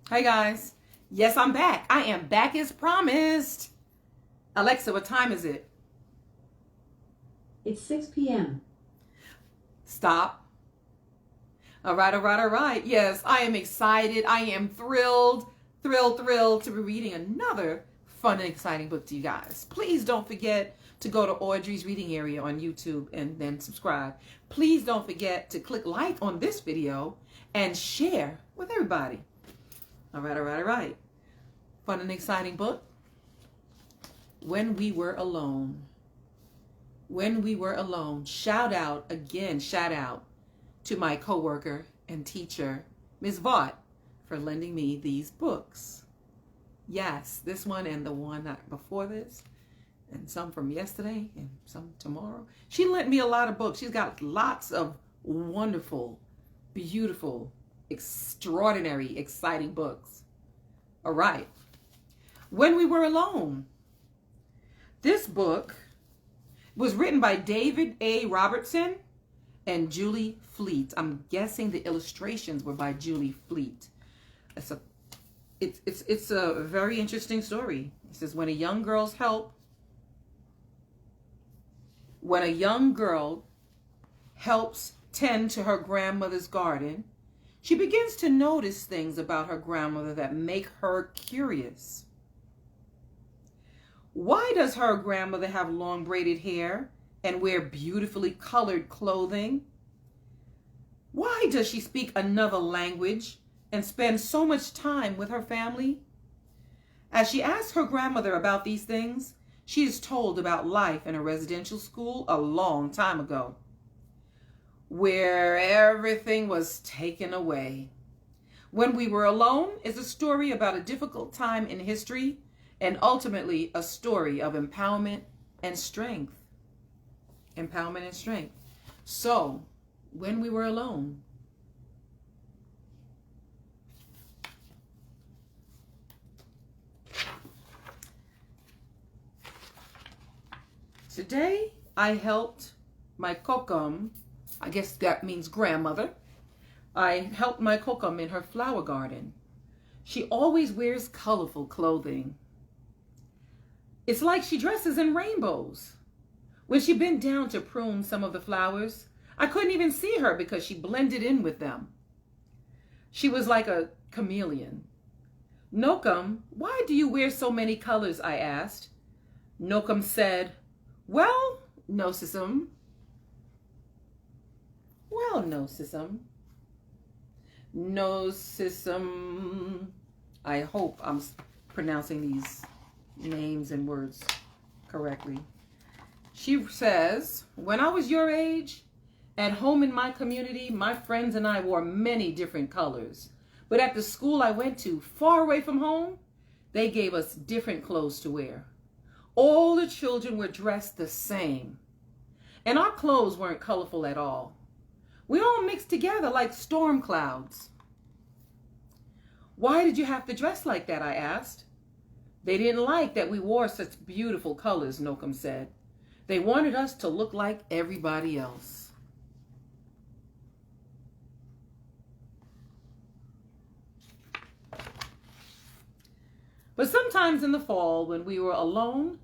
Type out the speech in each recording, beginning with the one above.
Hey guys. Yes, I'm back. I am back as promised. Alexa, what time is it? It's 6 p.m. Stop. All right, all right, all right. Yes, I am excited. I am thrilled to be reading another fun and exciting book to you guys. Please don't forget to go to Audrey's Reading Area on YouTube and then subscribe. Please don't forget to click like on this video and share with everybody. All right, all right, all right. Fun and exciting book. When We Were Alone. When We Were Alone. Shout out to my coworker and teacher, Ms. Vaught, for lending me these books. Yes, this one and the one before this, and some from yesterday and some tomorrow. She lent me a lot of books. She's got lots of wonderful, beautiful, extraordinary, exciting books. All right. When We Were Alone. This book was written by David A. Robertson and Julie Fleet. I'm guessing the illustrations were by Julie Fleet. It's a very interesting story. It says when a young girl helps tend to her grandmother's garden, she begins to notice things about her grandmother that make her curious. Why does her grandmother have long braided hair and wear beautifully colored clothing? Why does she speak another language and spend so much time with her family? As she asks her grandmother about these things, she is told about life in a residential school a long time ago, where everything was taken away. When We Were Alone is a story about a difficult time in history and ultimately a story of empowerment and strength. Empowerment and strength. So, When We Were Alone. Today, I helped my kokum, I guess that means grandmother. I helped my kokum in her flower garden. She always wears colorful clothing. It's like she dresses in rainbows. When she bent down to prune some of the flowers, I couldn't even see her because she blended in with them. She was like a chameleon. Nokum, why do you wear so many colors? I asked. Nokum said, Well, Nosism. Nosism. I hope I'm pronouncing these names and words correctly. She says, when I was your age, at home in my community, my friends and I wore many different colors. But at the school I went to, far away from home, they gave us different clothes to wear. All the children were dressed the same. And our clothes weren't colorful at all. We all mixed together like storm clouds. Why did you have to dress like that? I asked. They didn't like that we wore such beautiful colors, Nokum said. They wanted us to look like everybody else. But sometimes in the fall, when we were alone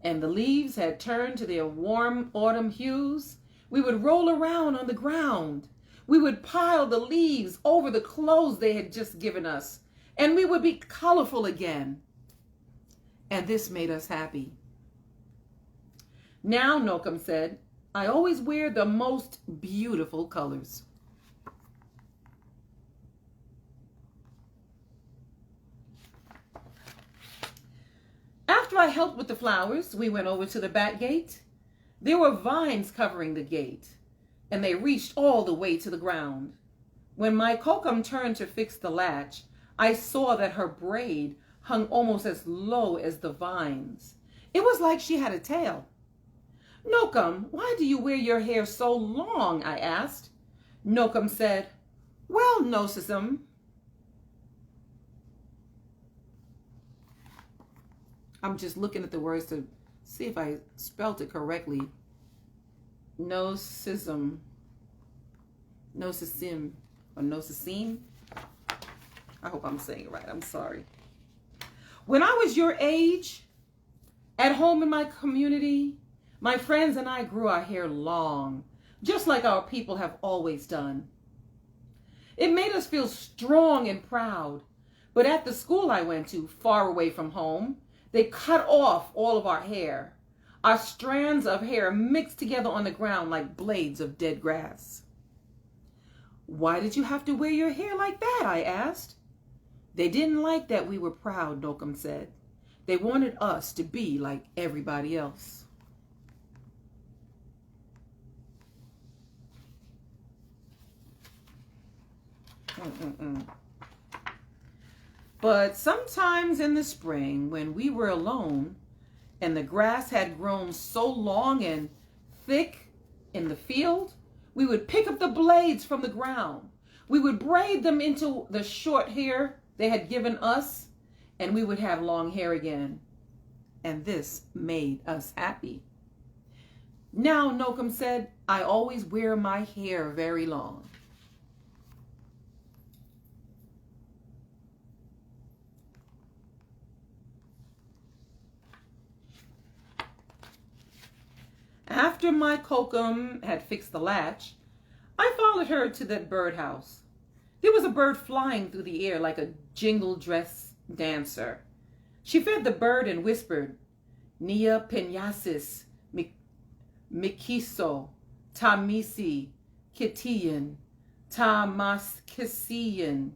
and the leaves had turned to their warm autumn hues, we would roll around on the ground. We would pile the leaves over the clothes they had just given us, and we would be colorful again. And this made us happy. Now, Nokum said, I always wear the most beautiful colors. After I helped with the flowers, we went over to the back gate. There were vines covering the gate, and they reached all the way to the ground. When my kokum turned to fix the latch, I saw that her braid hung almost as low as the vines. It was like she had a tail. Nokum, why do you wear your hair so long? I asked. Nokum said, Well, Nosism. I'm just looking at the words to see if I spelled it correctly. Nosism. Nosisim. Or Nosisim. I hope I'm saying it right. I'm sorry. When I was your age, at home in my community, my friends and I grew our hair long, just like our people have always done. It made us feel strong and proud. But at the school I went to, far away from home, they cut off all of our hair. Our strands of hair mixed together on the ground like blades of dead grass. Why did you have to wear your hair like that? I asked. They didn't like that we were proud, Nocum said. They wanted us to be like everybody else. But sometimes in the spring, when we were alone and the grass had grown so long and thick in the field, we would pick up the blades from the ground. We would braid them into the short hair they had given us, and we would have long hair again. And this made us happy. Now, Nocum said, I always wear my hair very long. After my Kokum had fixed the latch, I followed her to that birdhouse. There was a bird flying through the air like a jingle dress dancer. She fed the bird and whispered, Nia penyasis, mikiso, tamisi, kitiyan, tamaskisiyan.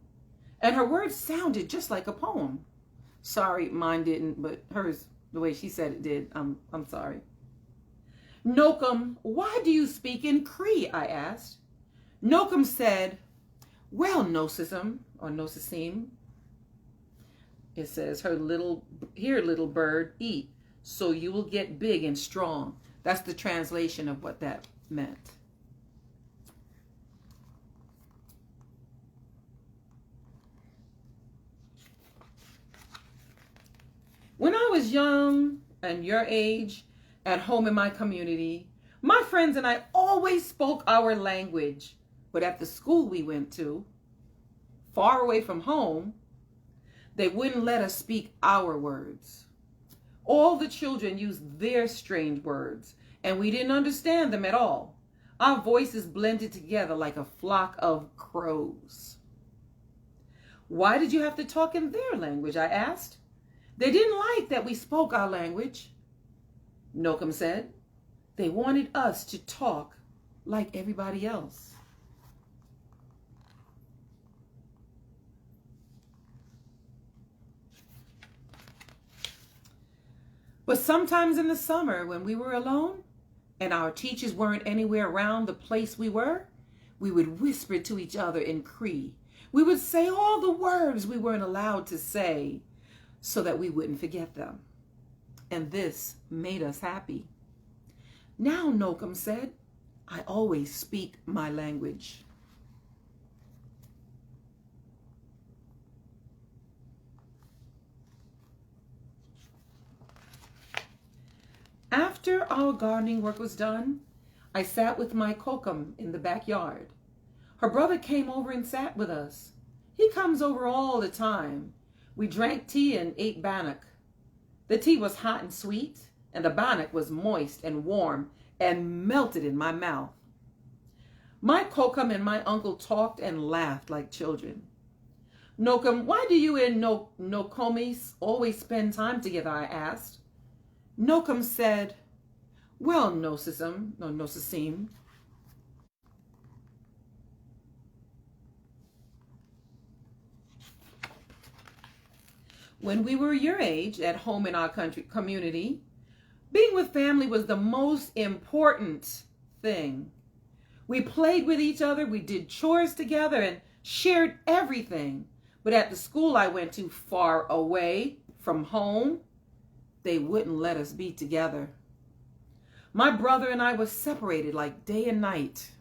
And her words sounded just like a poem. Sorry, mine didn't, but hers, the way she said it did. I'm sorry. Nocum, why do you speak in Cree? I asked. Nocum said, well, Nosism, or Nosisim, it says, here, little bird, eat, so you will get big and strong. That's the translation of what that meant. When I was young and your age, at home in my community, my friends and I always spoke our language. But at the school we went to, far away from home, they wouldn't let us speak our words. All the children used their strange words, and we didn't understand them at all. Our voices blended together like a flock of crows. Why did you have to talk in their language? I asked. They didn't like that we spoke our language. Nocum said, they wanted us to talk like everybody else. But sometimes in the summer when we were alone and our teachers weren't anywhere around the place we were, we would whisper to each other in Cree. We would say all the words we weren't allowed to say so that we wouldn't forget them. And this made us happy. Now, Nocum said, I always speak my language. After our gardening work was done, I sat with my Kokum in the backyard. Her brother came over and sat with us. He comes over all the time. We drank tea and ate bannock. The tea was hot and sweet, and the bannock was moist and warm and melted in my mouth. My Kokum and my uncle talked and laughed like children. Nocum, why do you and Nokomis always spend time together? I asked. Nocum said, well, Nosisim. When we were your age, at home in our community, being with family was the most important thing. We played with each other, we did chores together, and shared everything. But at the school I went to, far away from home, they wouldn't let us be together. My brother and I were separated like day and night.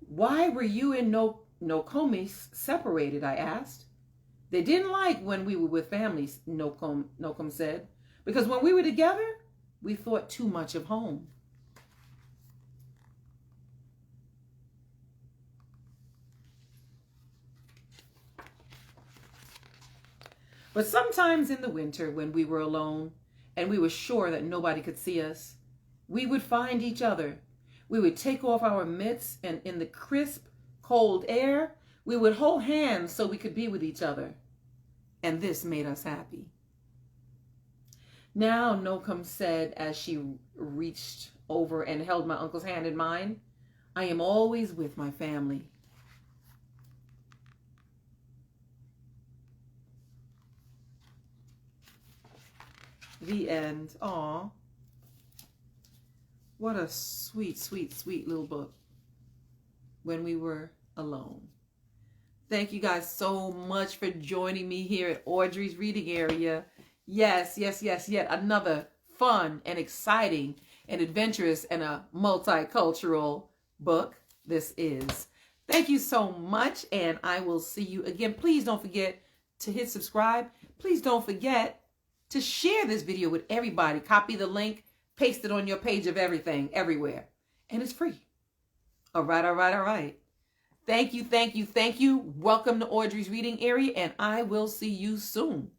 Why were you and Nokomis separated? I asked. They didn't like when we were with families, Nocum said, because when we were together, we thought too much of home. But sometimes in the winter, when we were alone and we were sure that nobody could see us, we would find each other. We would take off our mitts, and in the crisp, cold air, we would hold hands so we could be with each other. And this made us happy. Now, Nocum said as she reached over and held my uncle's hand in mine, I am always with my family. The end. Aw. What a sweet, sweet, sweet little book. When we were alone. Thank you guys so much for joining me here at Audrey's Reading Area. Yes, yes, yes, yet another fun and exciting and adventurous and a multicultural book this is. Thank you so much, and I will see you again. Please don't forget to hit subscribe. Please don't forget to share this video with everybody. Copy the link, paste it on your page of everything, everywhere. And it's free. All right, all right, all right. Thank you, thank you, thank you. Welcome to Audrey's Reading Area, and I will see you soon.